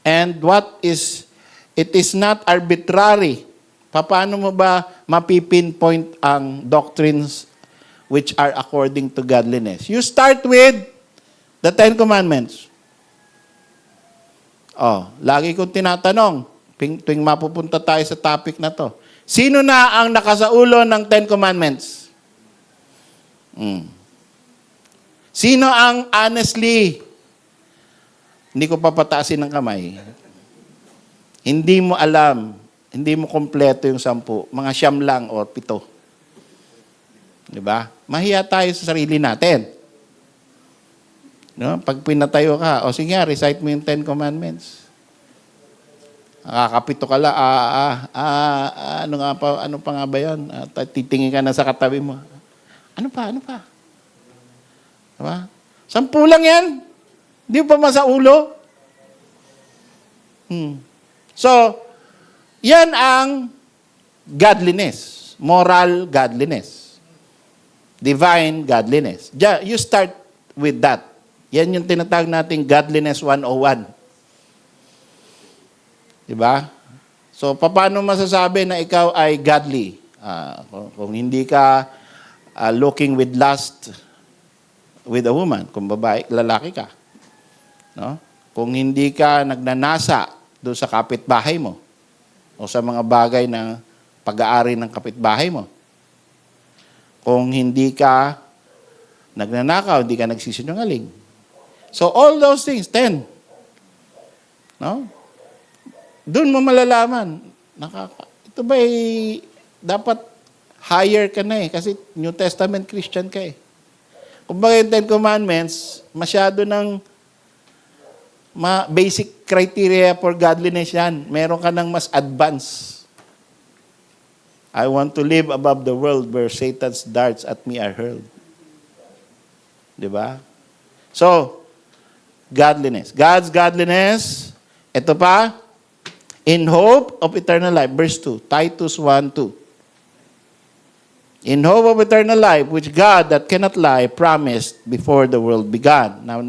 And it is not arbitrary. Paano mo ba mapipinpoint ang doctrines which are according to godliness? You start with the 10 Commandments. Lagi kong tinatanong, tuwing mapupunta tayo sa topic na to, sino na ang nakasaulo ng 10 Commandments? Sino ang honestly, hindi ko papataasin ng kamay, hindi mo alam, hindi mo kompleto yung 10, mga 9 lang o 7. Diba? Mahiya tayo sa sarili natin. No? Pag pinatayo ka, sige nga, recite mo yung 10 Commandments. Nakakapito ka lang, ano pa nga ba yun? Titingin ka na sa katabi mo. Ano pa? Diba? 10 lang yan. Hindi pa masaulo. So, yan ang godliness. Moral godliness. Divine godliness. You start with that. Yan yung tinatawag nating godliness 101. Diba? So, paano masasabi na ikaw ay godly? Kung hindi ka looking with lust with a woman, kung babae, lalaki ka. No? Kung hindi ka nagnanasa doon sa kapitbahay mo o sa mga bagay na pag-aari ng kapitbahay mo. Kung hindi ka nagnanakaw, hindi ka nagsisinungaling. So, all those things, 10. No? Doon mo malalaman, ito ba dapat higher ka na kasi New Testament Christian ka eh. Kung bakit yung 10 Commandments, masyado ng basic criteria for godliness yan. Meron ka ng mas advanced. I want to live above the world where Satan's darts at me are hurled. Diba? So, godliness. God's godliness, ito pa, in hope of eternal life. Verse 2, Titus 1:2. In hope of eternal life, which God that cannot lie promised before the world began. Now,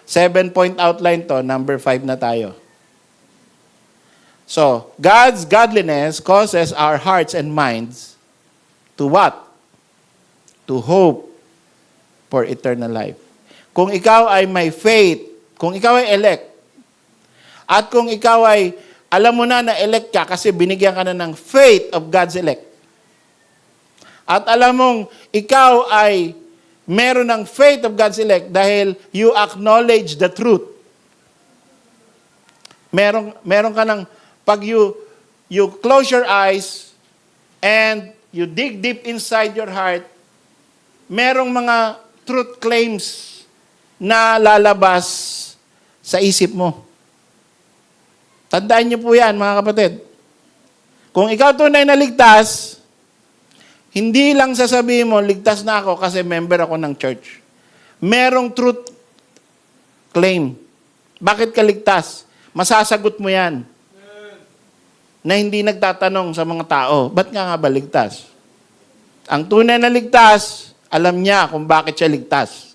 7-point outline to, number 5 na tayo. So, God's godliness causes our hearts and minds to what? To hope for eternal life. Kung ikaw ay may faith, kung ikaw ay elect, at kung ikaw ay, alam mo na elect ka kasi binigyan ka na ng faith of God's elect. At alam mong ikaw ay meron ng faith of God's elect dahil you acknowledge the truth. Meron ka ng, pag you close your eyes and you dig deep inside your heart, merong mga truth claims na lalabas sa isip mo. Tandaan niyo po yan, mga kapatid. Kung ikaw tunay na ligtas, hindi lang sasabihin mo, ligtas na ako kasi member ako ng church. Merong truth claim. Bakit ka ligtas? Masasagot mo yan. Na hindi nagtatanong sa mga tao, ba't nga ba ligtas? Ang tunay na ligtas, alam niya kung bakit siya ligtas.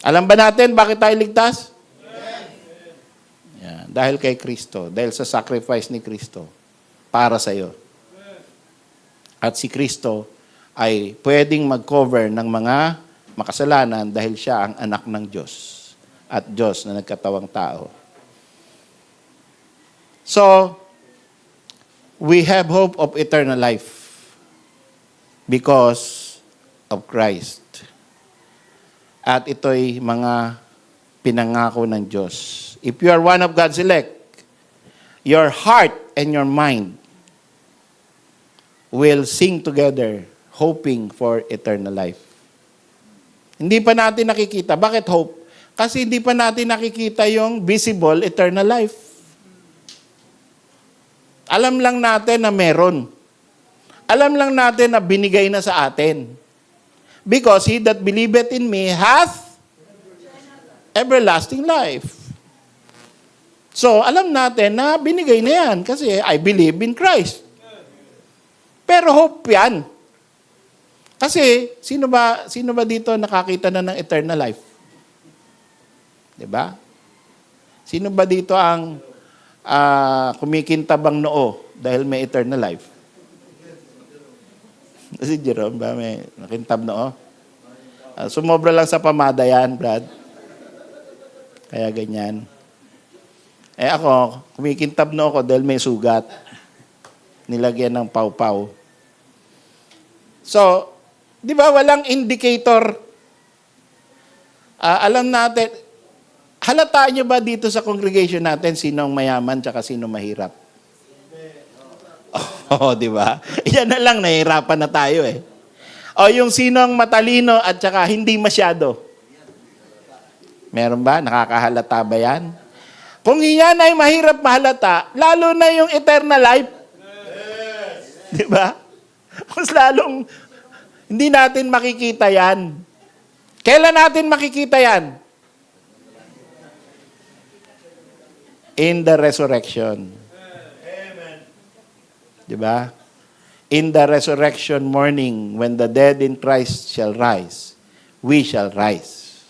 Alam ba natin bakit tayo ligtas? Yan, dahil kay Kristo, dahil sa sacrifice ni Kristo para sa iyo. At si Kristo ay pwedeng mag-cover ng mga makasalanan dahil siya ang anak ng Diyos at Diyos na nagkatawang tao. So, we have hope of eternal life because of Christ. At ito'y mga pinangako ng Diyos. If you are one of God's elect, your heart and your mind will sing together, hoping for eternal life. Hindi pa natin nakikita. Bakit hope? Kasi hindi pa natin nakikita yung visible eternal life. Alam lang natin na meron. Alam lang natin na binigay na sa atin. Because he that believeth in me hath everlasting life. So, alam natin na binigay na yan kasi I believe in Christ. Pero hope yan. Kasi, sino ba dito nakakita na ng eternal life? Diba? Sino ba dito ang kumikintabang noo dahil may eternal life? Si Jerome ba may nakintab noo? Sumobra lang sa pamada yan, Brad. Kaya ganyan. Ako, kumikintab noo ko dahil may sugat. Nilagyan ng pawpaw. So, di ba walang indicator? Alam natin, halata nyo ba dito sa congregation natin sinong mayaman tsaka sinong mahirap? Oo, di ba? Yan na lang, nahihirapan na tayo eh. O yung sinong matalino at tsaka hindi masyado. Meron ba? Nakakahalata ba yan? Kung iyan ay mahirap mahalata, lalo na yung eternal life. Di ba? Mas lalong hindi natin makikita yan. Kailan natin makikita yan? In the resurrection. Amen. Di ba? In the resurrection morning, when the dead in Christ shall rise, we shall rise.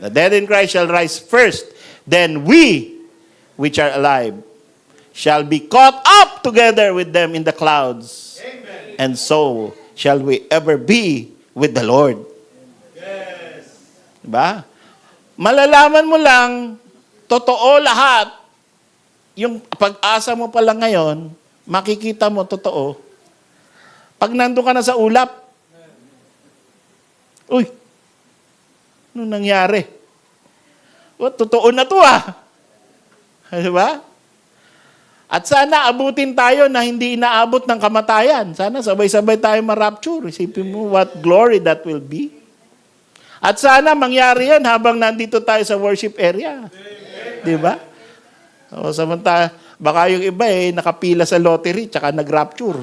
The dead in Christ shall rise first, then we, which are alive, shall be caught up together with them in the clouds. Amen. And so shall we ever be with the Lord. Yes. Diba? Malalaman mo lang, totoo lahat. Yung pag-asa mo pa lang ngayon, makikita mo totoo. Pag nandun ka na sa ulap, uy, ano nangyari? Totoo na to Diba? At sana abutin tayo na hindi inaabot ng kamatayan. Sana sabay-sabay tayo ma-rapture. Isipin mo what glory that will be. At sana mangyari yan habang nandito tayo sa worship area. Di ba? O samantala, baka yung iba nakapila sa lottery tsaka nag-rapture.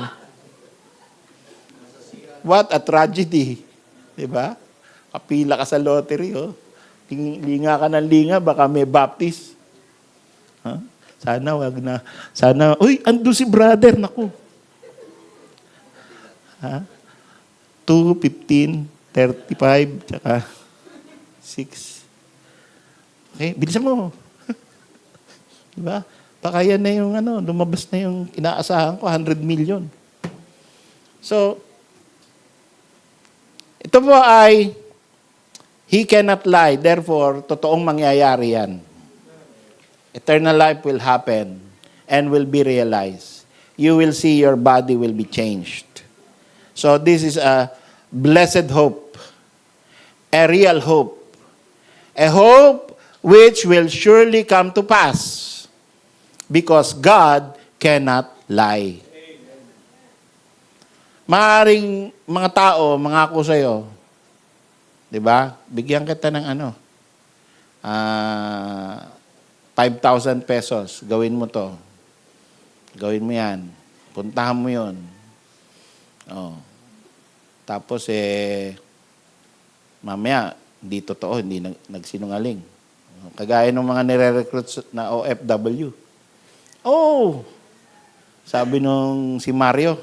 What a tragedy. Di ba? Kapila ka sa lottery. Linga ka ng linga, baka may baptist. Huh? Sana wag na. Sana, uy, ando si brother, naku. Ha? 2, 15, 35, tsaka 6. Okay, bilisan mo. Diba? Baka yan na yung lumabas na yung inaasahan ko, 100 million. So, ito po ay, He cannot lie. Therefore, totoong mangyayari yan. Eternal life will happen and will be realized. You will see your body will be changed. So this is a blessed hope, a real hope, a hope which will surely come to pass because God cannot lie. Maaring mga tao, mangako sa'yo, di ba? Bigyan kita ng 5,000 pesos. Gawin mo to. Gawin mo yan. Puntahan mo yun. Oh. Tapos mamaya, hindi totoo, hindi nagsinungaling. Kagaya ng mga nire-recruit na OFW. Oh! Sabi nung si Mario,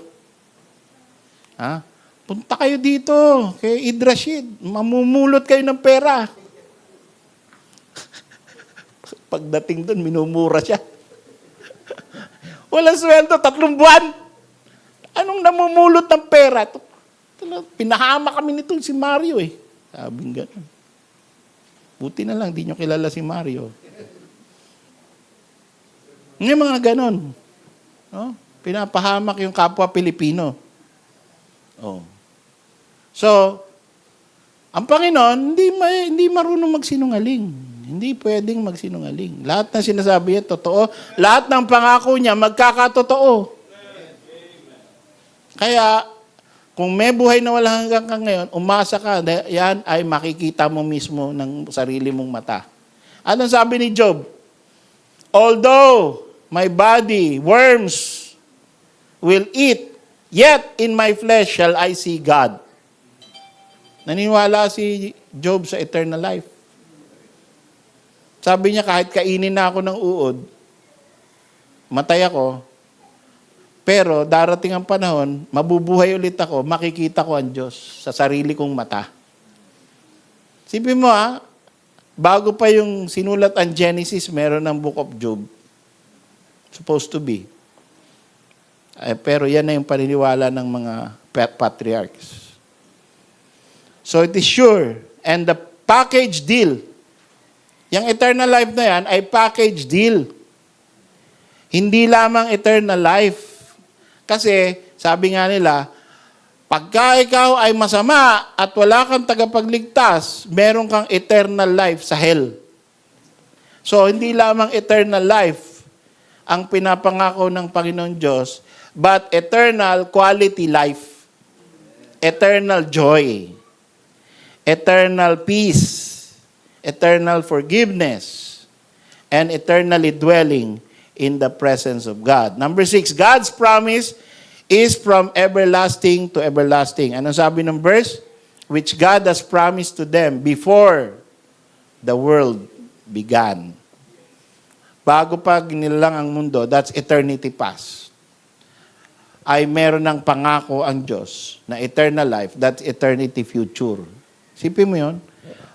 punta kayo dito kay Id Rashid. Mamumulot kayo ng pera. Pagdating doon, minumura siya. Walang sweldo, 3 buwan. Anong namumulot ng pera? Pinahama kami nito si Mario eh. Sabing gano'n. Buti na lang, di nyo kilala si Mario. Yung mga gano'n. No? Pinapahamak yung kapwa Pilipino. Oh. So, ang Panginoon, hindi marunong magsinungaling. Hindi pwedeng magsinungaling. Lahat ng sinasabi niya, totoo. Lahat ng pangako niya, magkakatotoo. Kaya, kung may buhay na wala hanggang ngayon, umasa ka, yan ay makikita mo mismo ng sarili mong mata. Anong sabi ni Job? Although my body, worms, will eat, yet in my flesh shall I see God. Naniniwala si Job sa eternal life. Sabi niya, kahit kainin na ako ng uod, matay ako, pero darating ang panahon, mabubuhay ulit ako, makikita ko ang Diyos sa sarili kong mata. Sipin mo bago pa yung sinulat ang Genesis, meron ng Book of Job. Supposed to be. Pero yan na yung paniniwala ng mga patriarchs. So it is sure, and the package deal, yung eternal life na yan ay package deal. Hindi lamang eternal life. Kasi, sabi nga nila, pagka ikaw ay masama at wala kang tagapagligtas, meron kang eternal life sa hell. So, hindi lamang eternal life ang pinapangako ng Panginoon Diyos, but eternal quality life, eternal joy, eternal peace, eternal forgiveness, and eternally dwelling in the presence of God. Number 6, God's promise is from everlasting to everlasting. Anong sabi ng verse? Which God has promised to them before the world began. Bago pa ginilang ang mundo, that's eternity past. Ay meron ng pangako ang Diyos na eternal life, that's eternity future. Sipin mo yun?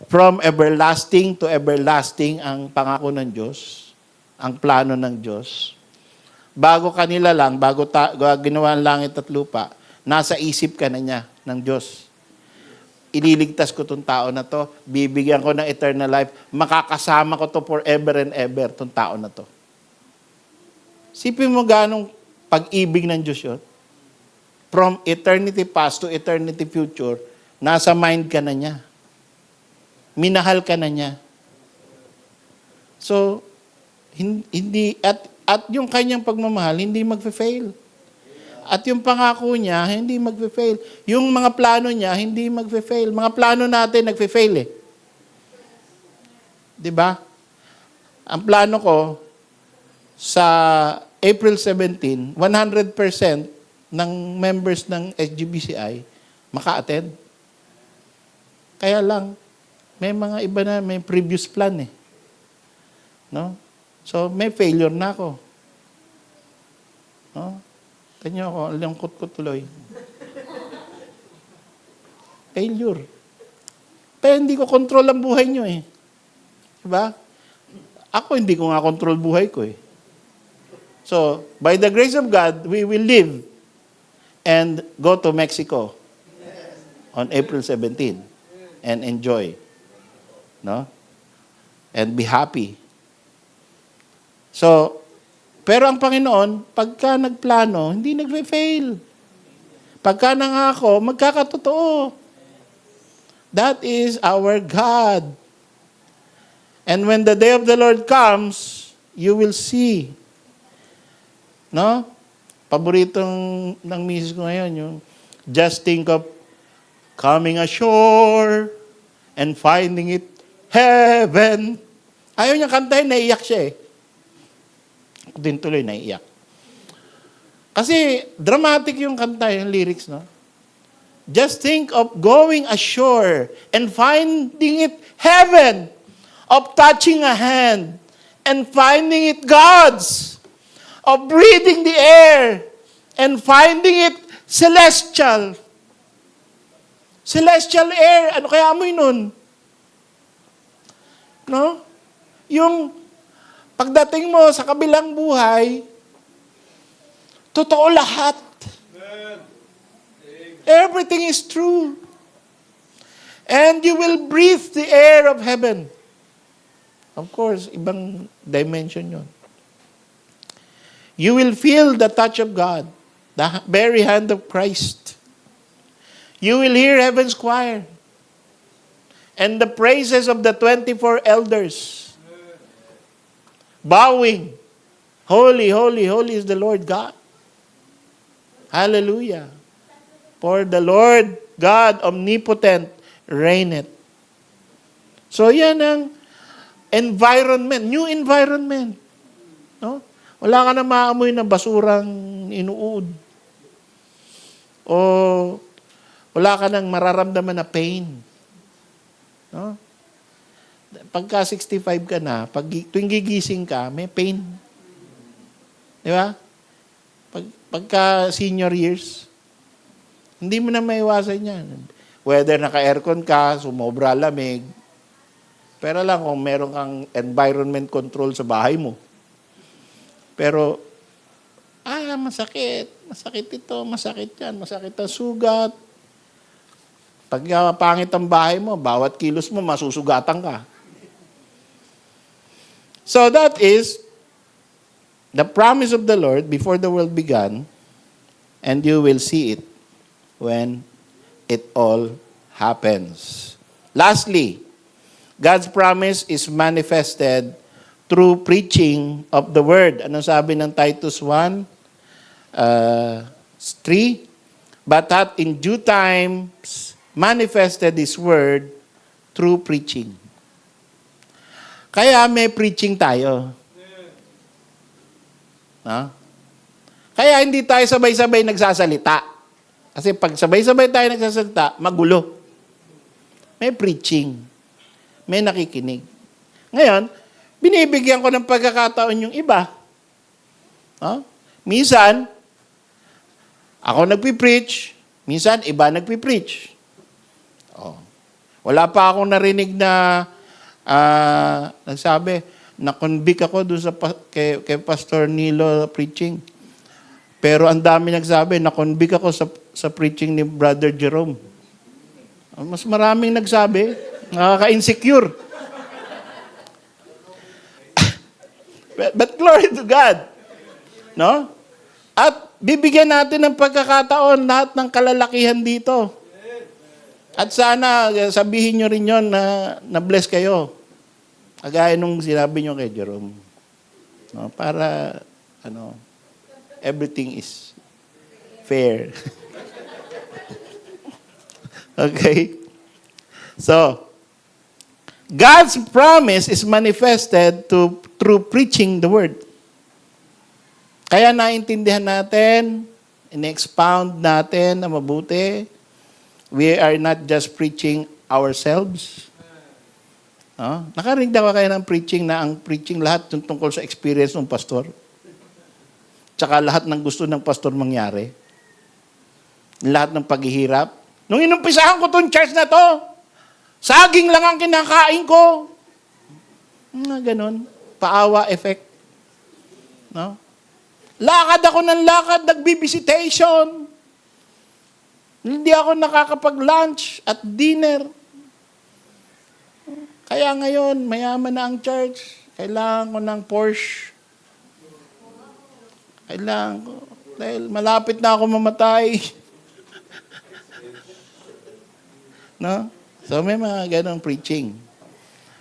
From everlasting to everlasting ang pangako ng Diyos, ang plano ng Diyos. Bago kanila lang, bago ginawa ang langit at lupa, nasa isip ka na niya ng Diyos. Ililigtas ko tong tao na to, bibigyan ko ng eternal life, makakasama ko to forever and ever, tong tao na to. Sipin mo ganong pag-ibig ng Diyos yun. From eternity past to eternity future, nasa mind ka na niya. Minahal ka na niya. So, hindi, at yung kanyang pagmamahal, hindi magfe-fail. At yung pangako niya, hindi magfe-fail. Yung mga plano niya, hindi magfe-fail. Mga plano natin, nagfe-fail eh. Diba? Ang plano ko, sa April 17, 100% ng members ng SGBCI maka-attend. Kaya lang, may mga iba na may previous plan eh. No? So, may failure na ako. No? Tanyo ako, lungkot ko tuloy. Failure. Pero hindi ko control ang buhay nyo eh. Diba? Ako hindi ko nga control buhay ko eh. So, by the grace of God, we will live and go to Mexico on April 17 and enjoy. No? And be happy. So, pero ang Panginoon, pagka nagplano, hindi nagfe-fail. Pagka nangako, magkakatotoo. That is our God. And when the day of the Lord comes, you will see. No? Paboritong ng misis ko ngayon, yung just think of coming ashore and finding it heaven. Ayaw niya kantahin, naiiyak siya eh. Ako din tuloy, naiiyak. Kasi dramatic yung kanta, yung lyrics, no? Just think of going ashore and finding it heaven, of touching a hand and finding it God's, of breathing the air and finding it celestial. Celestial air, ano kaya amoy nun? No? Yung pagdating mo sa kabilang buhay, totoo lahat. Everything is true. And you will breathe the air of heaven. Of course, ibang dimension yun. You will feel the touch of God, the very hand of Christ. You will hear heaven's choir and the praises of the 24 elders bowing. Holy, holy, holy is the Lord God. Hallelujah. For the Lord God omnipotent reigneth. So yan ang environment, new environment. No? Wala ka na maamoy na basurang inuud. O wala ka nang mararamdaman na pain. No? Pagka 65 ka na, tuwing gigising ka, may pain. Di ba? Pagka senior years, hindi mo na maiwasan yan. Whether naka-aircon ka, sumobra lamig, pero lang kung meron kang environment control sa bahay mo. Pero, masakit. Masakit ito, masakit yan, masakit ang sugat. Pag pangit ang bahay mo, bawat kilos mo, masusugatan ka. So that is the promise of the Lord before the world began, and you will see it when it all happens. Lastly, God's promise is manifested through preaching of the word. Ano sabi ng Titus 1? 3? But hath in due times manifested His word through preaching. Kaya may preaching tayo. No? Kaya hindi tayo sabay-sabay nagsasalita. Kasi pag sabay-sabay tayo nagsasalita, magulo. May preaching. May nakikinig. Ngayon, binibigyan ko ng pagkakataon yung iba. Minsan, ako nagpipreach. Minsan, iba nagpipreach. Wala pa akong narinig na nagsabi, na-convict ako doon kay Pastor Nilo preaching. Pero ang dami nagsabi, na-convict ako sa preaching ni Brother Jerome. Mas maraming nagsabi, nakaka-insecure. But glory to God. No? At bibigyan natin ng pagkakataon lahat ng kalalakihan dito. At sana sabihin nyo rin yun na bless kayo. Kagaya nung sinabi nyo kay Jerome. No? Para, everything is fair. Okay? So, God's promise is manifested through preaching the word. Kaya naintindihan natin, in-expound natin na mabuti, we are not just preaching ourselves. Nakarinig na ba kayo ng preaching na ang preaching lahat yung tungkol sa experience ng pastor? Tsaka lahat ng gusto ng pastor mangyari? Lahat ng paghihirap? Nung inumpisahan ko tong church na to, saging lang ang kinakain ko. Ganon. Paawa effect. No? Lakad ako ng lakad, nagbibisitation. Hindi ako nakakapag-lunch at dinner. Kaya ngayon, mayaman na ang church. Kailangan ko ng Porsche. Kailangan ko. Dahil malapit na ako mamatay. No? So may mga ganong preaching.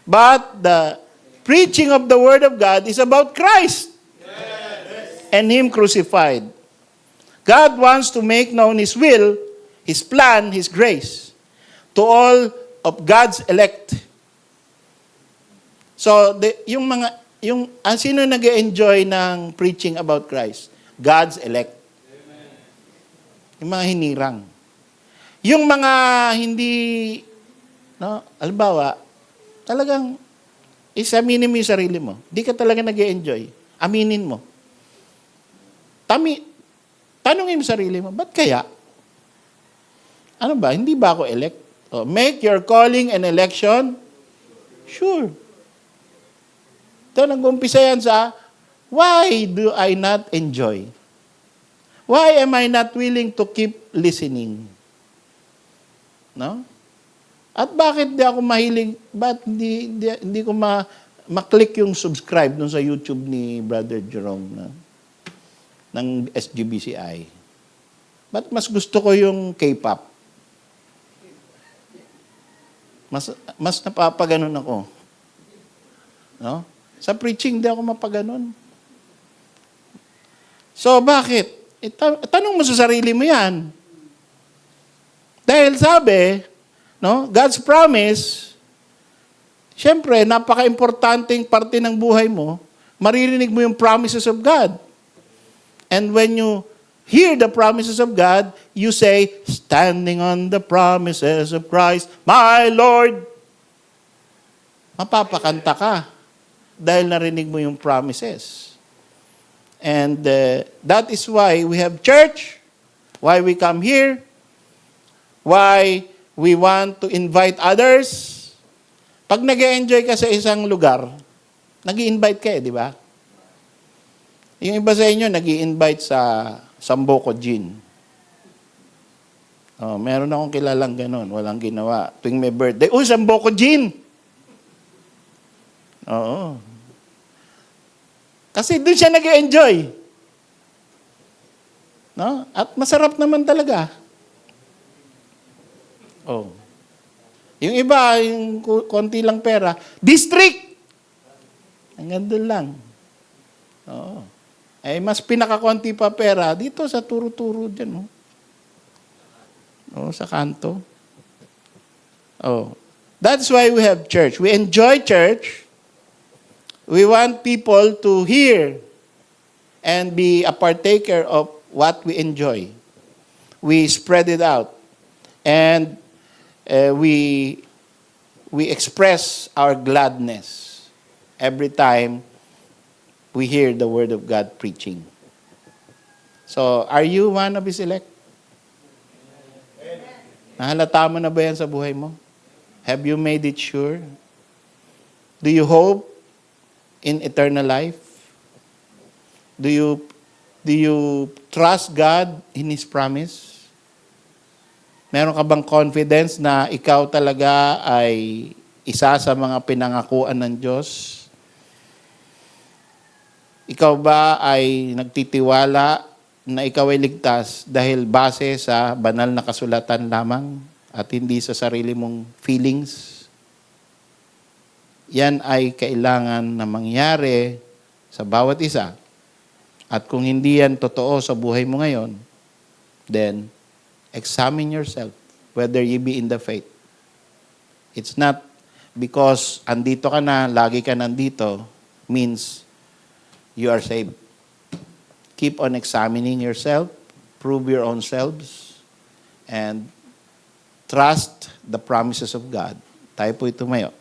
But the preaching of the Word of God is about Christ. And Him crucified. God wants to make known His will, His plan, His grace to all of God's elect. So, sino nag-enjoy ng preaching about Christ? God's elect. Yung mga hinirang. Yung mga hindi, no, halimbawa, talagang aminin mo yung sarili mo. Di ka talaga nag-enjoy. Aminin mo. Tanungin mo sarili mo, ba't kaya? Ano ba? Hindi ba ako elect? Oh, make your calling and election sure. Ito, nag-umpisa yan sa, why do I not enjoy? Why am I not willing to keep listening? No? At bakit di ako mahilig, hindi ko ma-click yung subscribe dun sa YouTube ni Brother Jerome ng SGBCI? Ba't mas gusto ko yung K-pop? Mas napapaganon ako. No? Sa preaching, di ako mapaganon. So, bakit? Tanong mo sa sarili mo yan. Dahil sabi, no, God's promise, syempre, napaka-importanting parte ng buhay mo, maririnig mo yung promises of God. And when you hear the promises of God, you say, standing on the promises of Christ, my Lord. Mapapakanta ka dahil narinig mo yung promises. And that is why we have church, why we come here, why we want to invite others. Pag nag-enjoy ka sa isang lugar, nag-i-invite ka di ba? Yung iba sa inyo, nag-i-invite sa Sambuco Gin. Oh, meron akong kilalang ganon, walang ginawa. Tuwing may birthday, Sambuco Gin! Oo. Kasi doon siya nag-enjoy. No? At masarap naman talaga. Oh. Yung iba, yung konti lang pera, district! Hanggang doon lang. Oo. Ay, mas pinakakonti pa pera dito sa turo-turo dyan. Sa kanto. Oh. That's why we have church. We enjoy church. We want people to hear and be a partaker of what we enjoy. We spread it out. And we express our gladness every time we hear the Word of God preaching. So, are you one of His elect? Nahalata mo na ba yan sa buhay mo? Have you made it sure? Do you hope in eternal life? Do you trust God in His promise? Meron ka bang confidence na ikaw talaga ay isa sa mga pinangakuan ng Diyos? Ikaw ba ay nagtitiwala na ikaw ay ligtas dahil base sa banal na kasulatan lamang at hindi sa sarili mong feelings? Yan ay kailangan na mangyari sa bawat isa. At kung hindi yan totoo sa buhay mo ngayon, then examine yourself whether you be in the faith. It's not because andito ka na, lagi ka nandito, means you are saved. Keep on examining yourself, prove your own selves, and trust the promises of God. Tayo po'y tumayo.